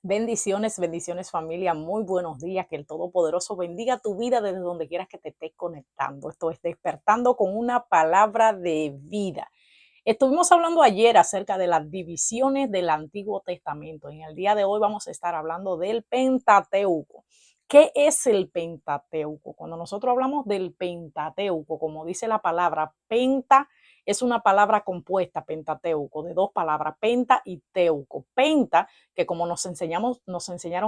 Bendiciones, bendiciones familia, muy buenos días, que el Todopoderoso bendiga tu vida desde donde quieras que te estés conectando. Esto es despertando con una palabra de vida. Estuvimos hablando ayer acerca de las divisiones del Antiguo Testamento. En el día de hoy vamos a estar hablando del Pentateuco. ¿Qué es el Pentateuco? Cuando nosotros hablamos del Pentateuco, como dice la palabra, penta es una palabra compuesta, Pentateuco, de dos palabras, penta y teuco. Penta, que como nos enseñaron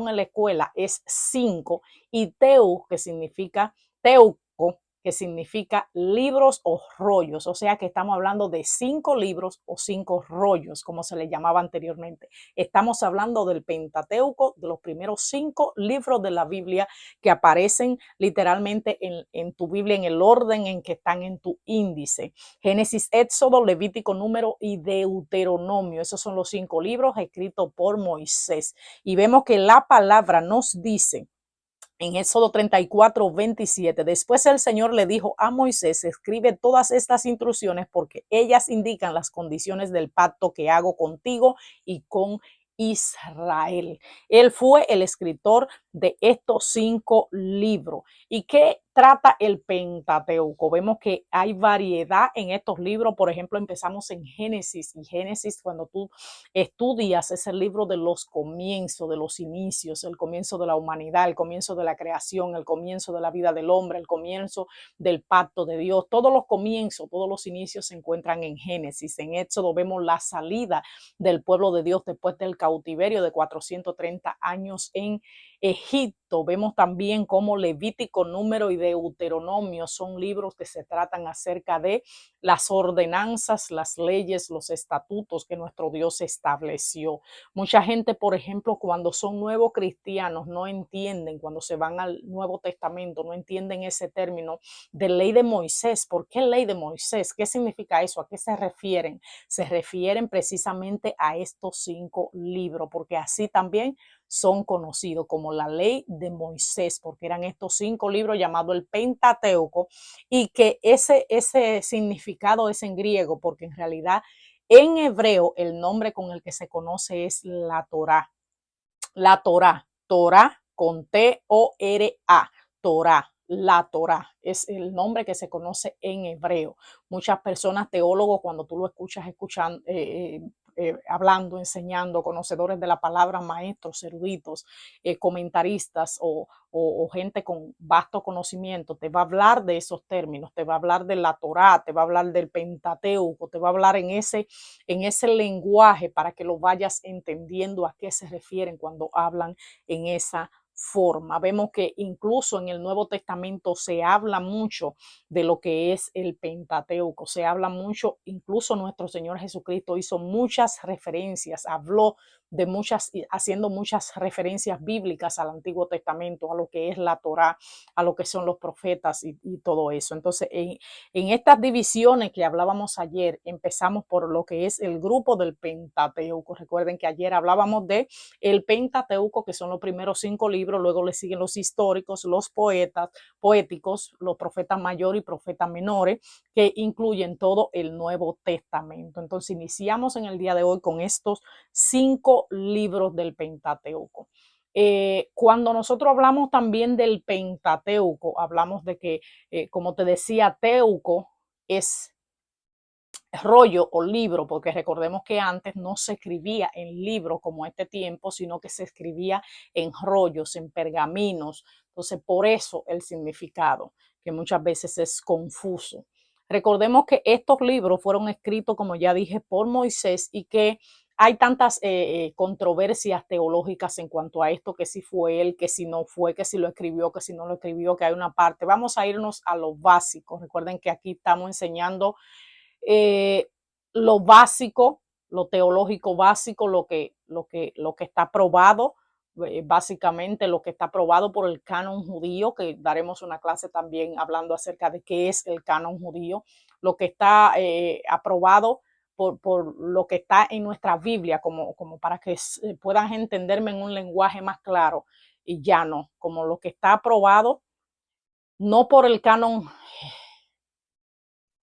en la escuela, es 5, y que significa teuco, que significa libros o rollos, o sea que estamos hablando de 5 libros o 5 rollos, como se le llamaba anteriormente. Estamos hablando del Pentateuco, de los primeros 5 libros de la Biblia que aparecen literalmente en tu Biblia, en el orden en que están en tu índice. Génesis, Éxodo, Levítico, Número y Deuteronomio. Esos son los 5 libros escritos por Moisés. Y vemos que la palabra nos dice en Éxodo 34:27, después el Señor le dijo a Moisés, escribe todas estas instrucciones porque ellas indican las condiciones del pacto que hago contigo y con Israel. Él fue el escritor de estos 5 libros. ¿Y qué trata el Pentateuco? Vemos que hay variedad en estos libros. Por ejemplo, empezamos en Génesis, y Génesis, cuando tú estudias, es el libro de los comienzos, de los inicios, el comienzo de la humanidad, el comienzo de la creación, el comienzo de la vida del hombre, el comienzo del pacto de Dios. Todos los comienzos, todos los inicios se encuentran en Génesis. En Éxodo vemos la salida del pueblo de Dios después del cautiverio de 430 años en Egipto. Vemos también cómo Levítico, Número y Deuteronomio son libros que se tratan acerca de las ordenanzas, las leyes, los estatutos que nuestro Dios estableció. Mucha gente, por ejemplo, cuando son nuevos cristianos, no entienden, cuando se van al Nuevo Testamento, no entienden ese término de ley de Moisés. ¿Por qué ley de Moisés? ¿Qué significa eso? ¿A qué se refieren? Se refieren precisamente a estos 5 libros, porque así también son conocidos como la ley de Moisés, porque eran estos 5 libros llamados el Pentateuco, y que ese significado es en griego, porque en realidad en hebreo el nombre con el que se conoce es la Torá. La Torá, Torá con T-O-R-A, Torá. La Torá es el nombre que se conoce en hebreo. Muchas personas, teólogos, cuando tú lo escuchas hablando, enseñando, conocedores de la palabra, maestros, eruditos, comentaristas o gente con vasto conocimiento, te va a hablar de esos términos, te va a hablar de la Torá, te va a hablar del Pentateuco, te va a hablar en ese lenguaje para que lo vayas entendiendo a qué se refieren cuando hablan en esa forma. Vemos que incluso en el Nuevo Testamento se habla mucho de lo que es el Pentateuco, se habla mucho, incluso nuestro Señor Jesucristo hizo muchas referencias, habló de haciendo muchas referencias bíblicas al Antiguo Testamento, a lo que es la Torá, a lo que son los profetas y todo eso. Entonces, en estas divisiones que hablábamos ayer, empezamos por lo que es el grupo del Pentateuco. Recuerden que ayer hablábamos de el Pentateuco, que son los primeros 5 libros, luego le siguen los históricos, los poéticos, los profetas mayores y profetas menores, que incluyen todo el Nuevo Testamento. Entonces, iniciamos en el día de hoy con estos 5 libros del Pentateuco. Cuando nosotros hablamos también del Pentateuco, hablamos de que, como te decía, teuco es rollo o libro, porque recordemos que antes no se escribía en libros como este tiempo, sino que se escribía en rollos, en pergaminos. Entonces, por eso el significado, que muchas veces es confuso. Recordemos que estos libros fueron escritos, como ya dije, por Moisés, y que hay tantas controversias teológicas en cuanto a esto, que si fue él, que si no fue, que si lo escribió, que si no lo escribió, que hay una parte. Vamos a irnos a lo básico. Recuerden que aquí estamos enseñando eh, lo básico, lo teológico básico, lo que está probado, básicamente lo que está aprobado por el canon judío, que daremos una clase también hablando acerca de qué es el canon judío, lo que está aprobado por lo que está en nuestra Biblia, como para que puedan entenderme en un lenguaje más claro y llano, como lo que está aprobado no por el canon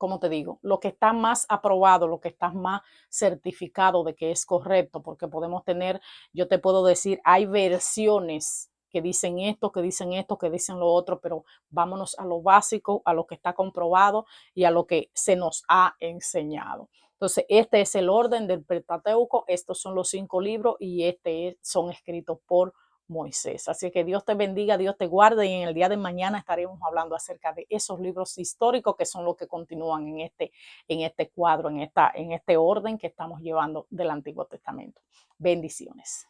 como te digo, lo que está más aprobado, lo que está más certificado de que es correcto, porque podemos tener, yo te puedo decir, hay versiones que dicen esto, que dicen esto, que dicen lo otro, pero vámonos a lo básico, a lo que está comprobado y a lo que se nos ha enseñado. Entonces, este es el orden del Pentateuco, estos son los 5 libros y son escritos por Moisés. Así que Dios te bendiga, Dios te guarde, y en el día de mañana estaremos hablando acerca de esos libros históricos que son los que continúan en este cuadro, en este orden que estamos llevando del Antiguo Testamento. Bendiciones.